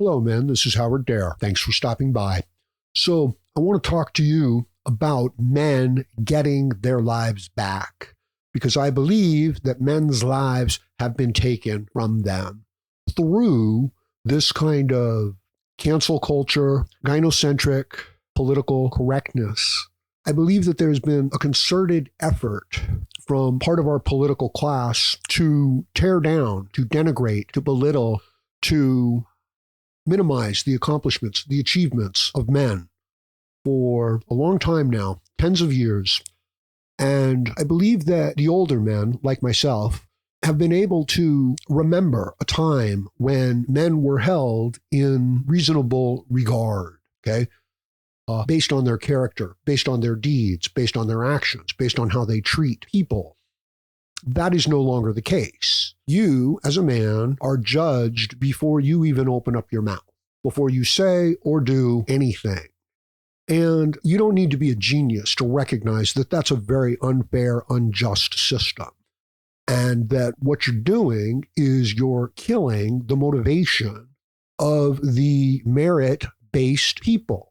Hello, men. This is Howard Dare. Thanks for stopping by. So, I want to talk to you about men getting their lives back because I believe that men's lives have been taken from them through this kind of cancel culture, gynocentric political correctness. I believe that there's been a concerted effort from part of our political class to tear down, to denigrate, to belittle, to minimize the accomplishments, the achievements of men for a long time now, tens of years. And I believe that the older men, like myself, have been able to remember a time when men were held in reasonable regard, okay? Based on their character, based on their deeds, based on their actions, based on how they treat people. That is no longer the case. You, as a man, are judged before you even open up your mouth, before you say or do anything. And you don't need to be a genius to recognize that that's a very unfair, unjust system. And that what you're doing is you're killing the motivation of the merit-based people.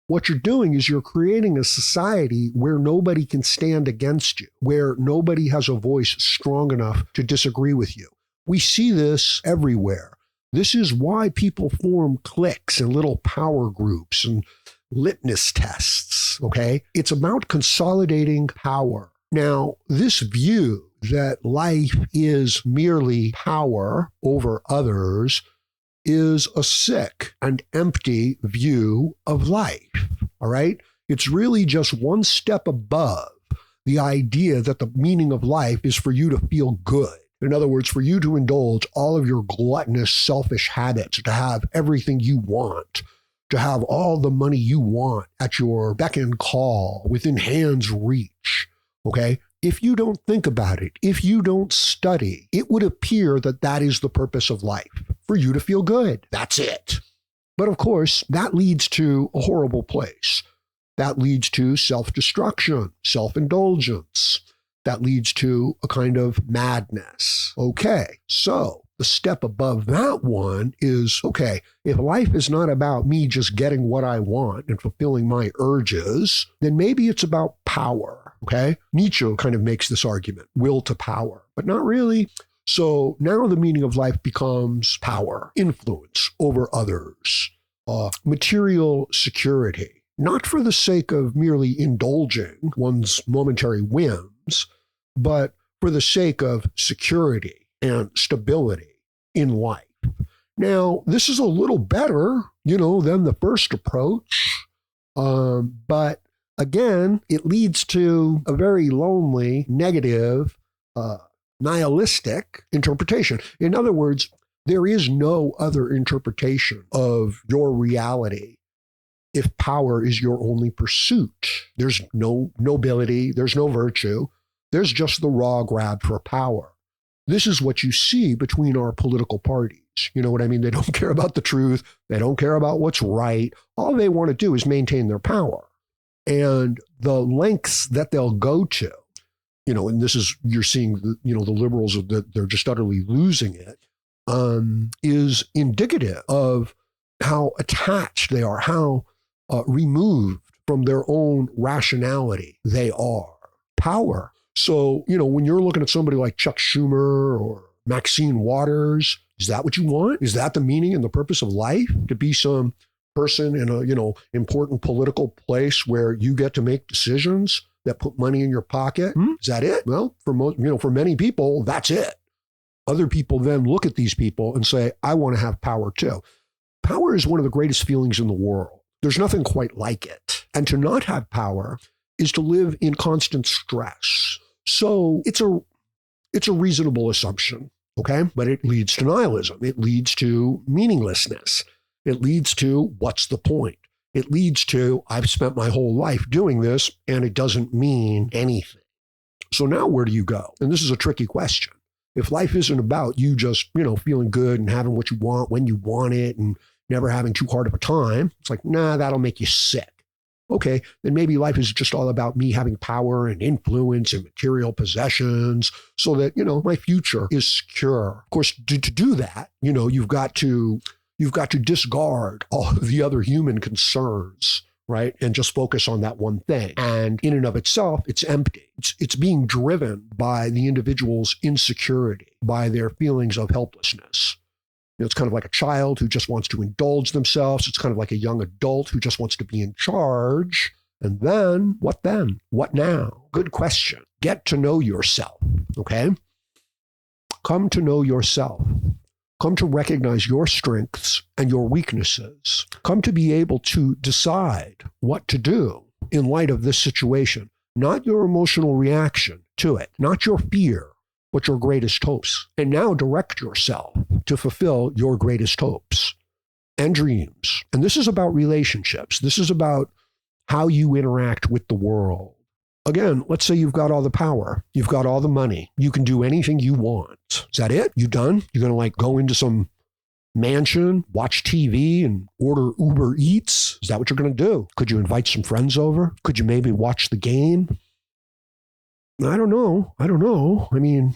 What you're doing is you're creating a society where nobody can stand against you, where nobody has a voice strong enough to disagree with you. We see this everywhere. This is why people form cliques and little power groups and litmus tests, okay? It's about consolidating power. Now, this view that life is merely power over others is a sick and empty view of life, all right? It's really just one step above the idea that the meaning of life is for you to feel good. In other words, for you to indulge all of your gluttonous, selfish habits, to have everything you want, to have all the money you want at your beck and call, within hand's reach, okay? If you don't think about it, if you don't study, it would appear that that is the purpose of life, for you to feel good. That's it. But of course, that leads to a horrible place. That leads to self-destruction, self-indulgence. That leads to a kind of madness. Okay, so the step above that one is, okay, if life is not about me just getting what I want and fulfilling my urges, then maybe it's about power, okay? Nietzsche kind of makes this argument, will to power, but not really. So now the meaning of life becomes power, influence over others, material security, not for the sake of merely indulging one's momentary whims, but for the sake of security and stability in life. Now, this is a little better, than the first approach, but again, it leads to a very lonely, negative, nihilistic interpretation. In other words, there is no other interpretation of your reality if power is your only pursuit. There's no nobility, there's no virtue, there's just the raw grab for power. This is what you see between our political parties. You know what I mean? They don't care about the truth. They don't care about what's right. All they want to do is maintain their power. And the lengths that they'll go to, and this is, you're seeing, the liberals, they're just utterly losing it, is indicative of how attached they are, how removed from their own rationality they are. Power. So, when you're looking at somebody like Chuck Schumer or Maxine Waters, is that what you want? Is that the meaning and the purpose of life? To be some person in a, important political place where you get to make decisions that put money in your pocket? Is that it? Well, for many people, that's it. Other people then look at these people and say, I want to have power too. Power is one of the greatest feelings in the world. There's nothing quite like it. And to not have power is to live in constant stress. So it's a reasonable assumption, okay? But it leads to nihilism. It leads to meaninglessness. It leads to, what's the point? It leads to, I've spent my whole life doing this and it doesn't mean anything. So now where do you go? And this is a tricky question. If life isn't about you just, feeling good and having what you want when you want it and never having too hard of a time, it's like, nah, that'll make you sick. Okay, then maybe life is just all about me having power and influence and material possessions so that, my future is secure. Of course, to do that, you've got to You've got to discard all of the other human concerns, right? And just focus on that one thing. And in and of itself, it's empty. It's being driven by the individual's insecurity, by their feelings of helplessness. It's kind of like a child who just wants to indulge themselves. It's kind of like a young adult who just wants to be in charge. And then? What now? Good question. Get to know yourself, okay? Come to know yourself. Come to recognize your strengths and your weaknesses. Come to be able to decide what to do in light of this situation. Not your emotional reaction to it, not your fear, but your greatest hopes. And now direct yourself to fulfill your greatest hopes and dreams. And this is about relationships. This is about how you interact with the world. Again, let's say you've got all the power. You've got all the money. You can do anything you want. Is that it? You done? You're going to like go into some mansion, watch TV, and order Uber Eats? Is that what you're going to do? Could you invite some friends over? Could you maybe watch the game? I don't know. I mean,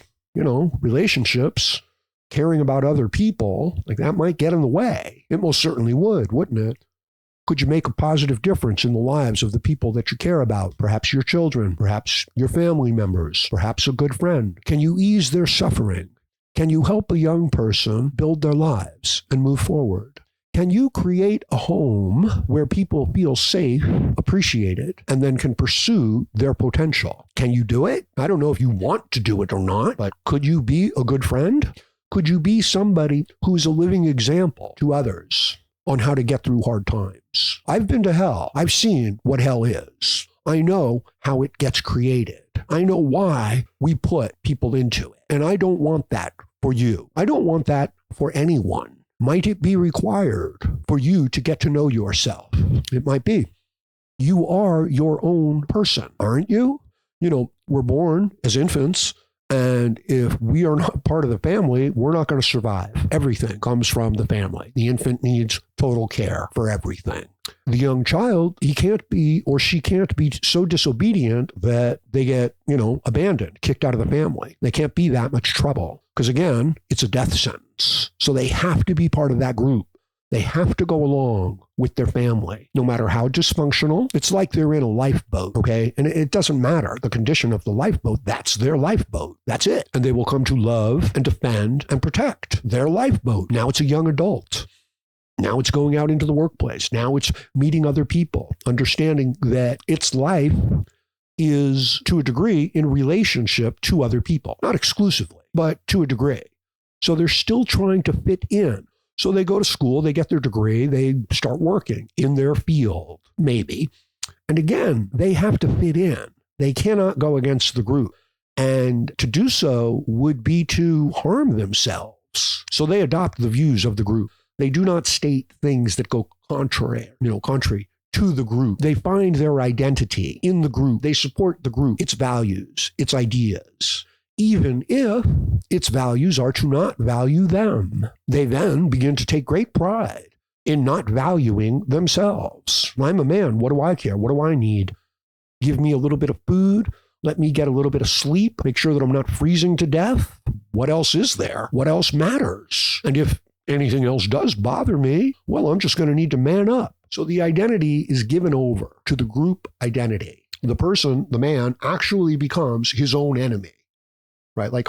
relationships, caring about other people, like that might get in the way. It most certainly would, wouldn't it? Could you make a positive difference in the lives of the people that you care about? Perhaps your children, perhaps your family members, perhaps a good friend. Can you ease their suffering? Can you help a young person build their lives and move forward? Can you create a home where people feel safe, appreciated, and then can pursue their potential? Can you do it? I don't know if you want to do it or not, but could you be a good friend? Could you be somebody who's a living example to others on how to get through hard times? I've been to hell. I've seen what hell is. I know how it gets created. I know why we put people into it. And I don't want that for you. I don't want that for anyone. Might it be required for you to get to know yourself? It might be. You are your own person, aren't you? We're born as infants, and if we are not part of the family, we're not going to survive. Everything comes from the family. The infant needs total care for everything. The young child, he can't be or she can't be so disobedient that they get, abandoned, kicked out of the family. They can't be that much trouble because, again, it's a death sentence. So they have to be part of that group. They have to go along with their family, no matter how dysfunctional. It's like they're in a lifeboat, okay? And it doesn't matter the condition of the lifeboat. That's their lifeboat. That's it. And they will come to love and defend and protect their lifeboat. Now it's a young adult. Now it's going out into the workplace. Now it's meeting other people, understanding that its life is, to a degree, in relationship to other people. Not exclusively, but to a degree. So they're still trying to fit in. So they go to school, they get their degree, they start working in their field, maybe. And again, they have to fit in. They cannot go against the group. And to do so would be to harm themselves. So they adopt the views of the group. They do not state things that go contrary to the group. They find their identity in the group. They support the group, its values, its ideas, even if its values are to not value them. They then begin to take great pride in not valuing themselves. I'm a man. What do I care? What do I need? Give me a little bit of food. Let me get a little bit of sleep. Make sure that I'm not freezing to death. What else is there? What else matters? And if anything else does bother me, well, I'm just going to need to man up. So the identity is given over to the group identity. The person, the man, actually becomes his own enemy. Right? Like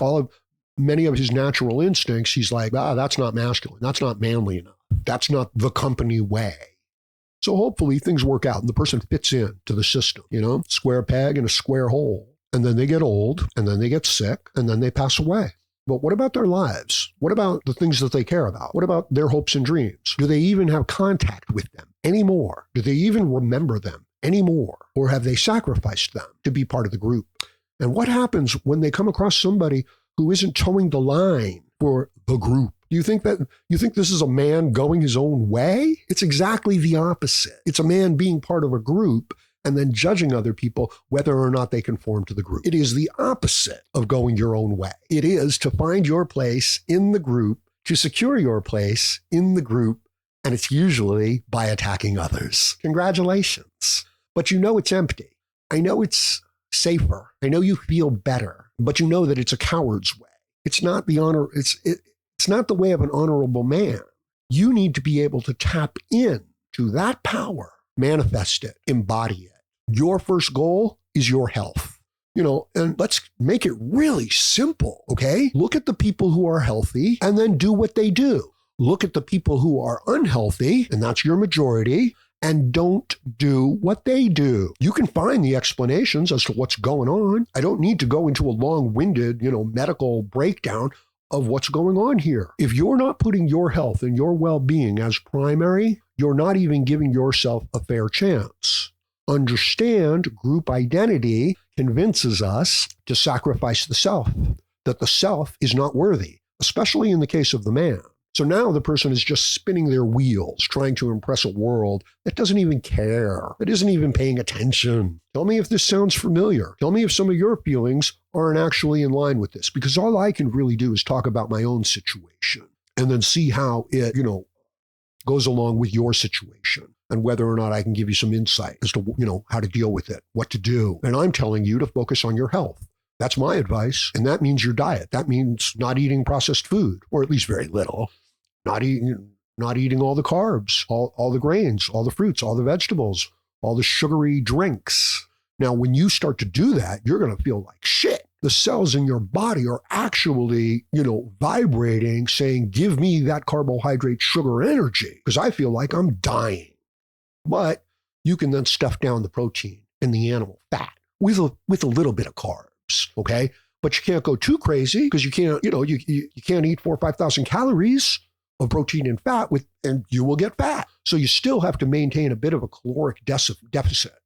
many of his natural instincts, he's like, that's not masculine. That's not manly enough. That's not the company way. So hopefully things work out and the person fits in to the system, square peg in a square hole. And then they get old and then they get sick and then they pass away. But what about their lives? What about the things that they care about? What about their hopes and dreams? Do they even have contact with them anymore? Do they even remember them anymore? Or have they sacrificed them to be part of the group? And what happens when they come across somebody who isn't towing the line for the group? You think this is a man going his own way? It's exactly the opposite. It's a man being part of a group and then judging other people whether or not they conform to the group. It is the opposite of going your own way. It is to find your place in the group, to secure your place in the group, and it's usually by attacking others. Congratulations. But it's empty. I know it's safer. I know you feel better, but you know that it's a coward's way. It's not the way of an honorable man. You need to be able to tap in to that power, manifest it, embody it. Your first goal is your health. And let's make it really simple, okay? Look at the people who are healthy and then do what they do. Look at the people who are unhealthy, and that's your majority, and don't do what they do. You can find the explanations as to what's going on. I don't need to go into a long-winded, medical breakdown of what's going on here. If you're not putting your health and your well-being as primary, you're not even giving yourself a fair chance. Understand group identity convinces us to sacrifice the self, that the self is not worthy, especially in the case of the man. So now the person is just spinning their wheels, trying to impress a world that doesn't even care, that isn't even paying attention. Tell me if this sounds familiar. Tell me if some of your feelings aren't actually in line with this, because all I can really do is talk about my own situation and then see how it, goes along with your situation and whether or not I can give you some insight as to, how to deal with it, what to do. And I'm telling you to focus on your health. That's my advice. And that means your diet. That means not eating processed food, or at least very little. Not eating all the carbs, all the grains, all the fruits, all the vegetables, all the sugary drinks. Now, when you start to do that, you're going to feel like shit. The cells in your body are actually, vibrating, saying, give me that carbohydrate, sugar, energy, because I feel like I'm dying. But you can then stuff down the protein and the animal fat with a little bit of carbs, okay? But you can't go too crazy because you can't, you can't eat 4,000 or 5,000 calories of protein and fat and you will get fat. So you still have to maintain a bit of a caloric deficit.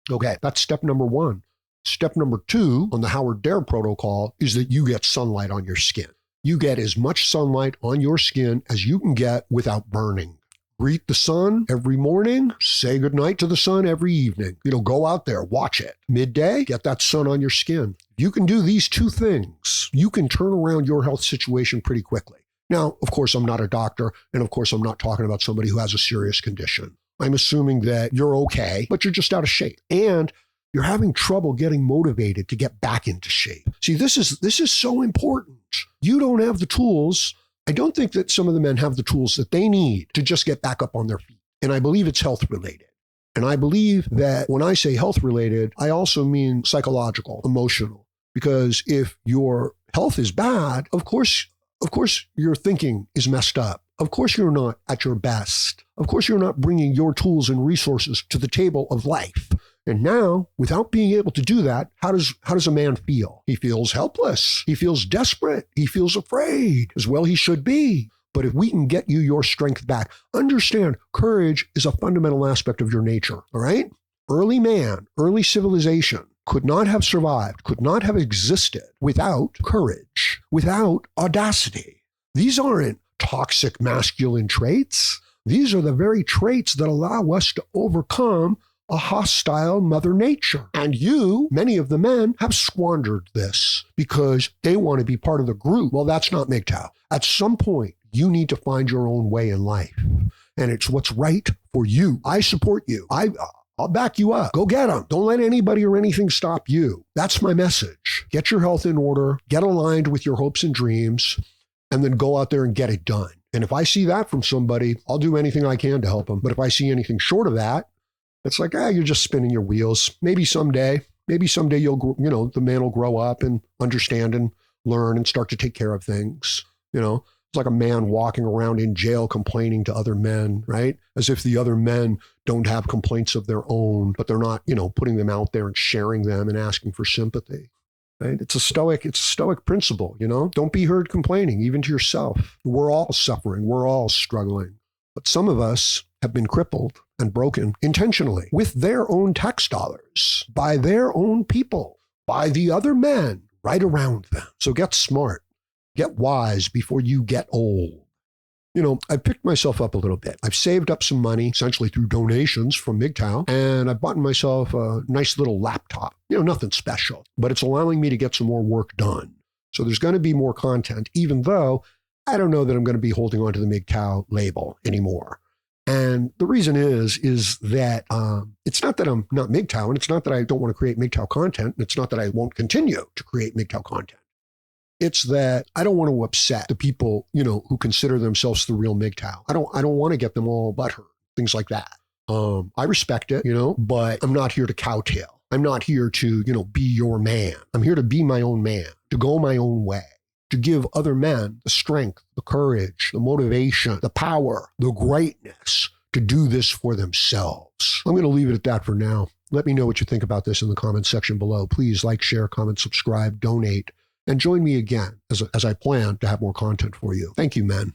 Okay, that's step number one. Step number two on the Howard Dare protocol is that you get sunlight on your skin. You get as much sunlight on your skin as you can get without burning. Greet the sun every morning. Say goodnight to the sun every evening. Go out there, watch it. Midday, get that sun on your skin. If you can do these two things, you can turn around your health situation pretty quickly. Now, of course, I'm not a doctor, and of course, I'm not talking about somebody who has a serious condition. I'm assuming that you're okay, but you're just out of shape. And you're having trouble getting motivated to get back into shape. See, this is so important. You don't have the tools. I don't think that some of the men have the tools that they need to just get back up on their feet. And I believe it's health related. And I believe that when I say health related, I also mean psychological, emotional. Because if your health is bad, of course, your thinking is messed up. Of course, you're not at your best. Of course, you're not bringing your tools and resources to the table of life. And now, without being able to do that, how does a man feel? He feels helpless. He feels desperate. He feels afraid, as well he should be. But if we can get you your strength back, understand courage is a fundamental aspect of your nature, all right? Early man, early civilization could not have survived, could not have existed without courage, without audacity. These aren't toxic masculine traits. These are the very traits that allow us to overcome a hostile Mother Nature. And many of the men, have squandered this because they want to be part of the group. Well, that's not MGTOW. At some point, you need to find your own way in life. And it's what's right for you. I support you. I'll back you up. Go get them. Don't let anybody or anything stop you. That's my message. Get your health in order, get aligned with your hopes and dreams, and then go out there and get it done. And if I see that from somebody, I'll do anything I can to help them. But if I see anything short of that, it's like, you're just spinning your wheels. Maybe someday you'll, the man will grow up and understand and learn and start to take care of things. It's like a man walking around in jail complaining to other men, right? As if the other men don't have complaints of their own, but they're not, putting them out there and sharing them and asking for sympathy. Right? It's a stoic principle, Don't be heard complaining, even to yourself. We're all suffering. We're all struggling. But some of us have been crippled and broken intentionally with their own tax dollars, by their own people, by the other men right around them. So get smart, get wise before you get old. I picked myself up a little bit. I've saved up some money, essentially through donations from MGTOW, and I've bought myself a nice little laptop. Nothing special, but it's allowing me to get some more work done. So there's going to be more content, even though I don't know that I'm going to be holding on to the MGTOW label anymore. And the reason is that it's not that I'm not MGTOW, and it's not that I don't want to create MGTOW content, and it's not that I won't continue to create MGTOW content. It's that I don't want to upset the people, who consider themselves the real MGTOW. I don't want to get them all butthurt, things like that. I respect it, but I'm not here to cowtail. I'm not here to, be your man. I'm here to be my own man, to go my own way, to give other men the strength, the courage, the motivation, the power, the greatness to do this for themselves. I'm going to leave it at that for now. Let me know what you think about this in the comments section below. Please like, share, comment, subscribe, donate, and join me again as I plan to have more content for you. Thank you, men.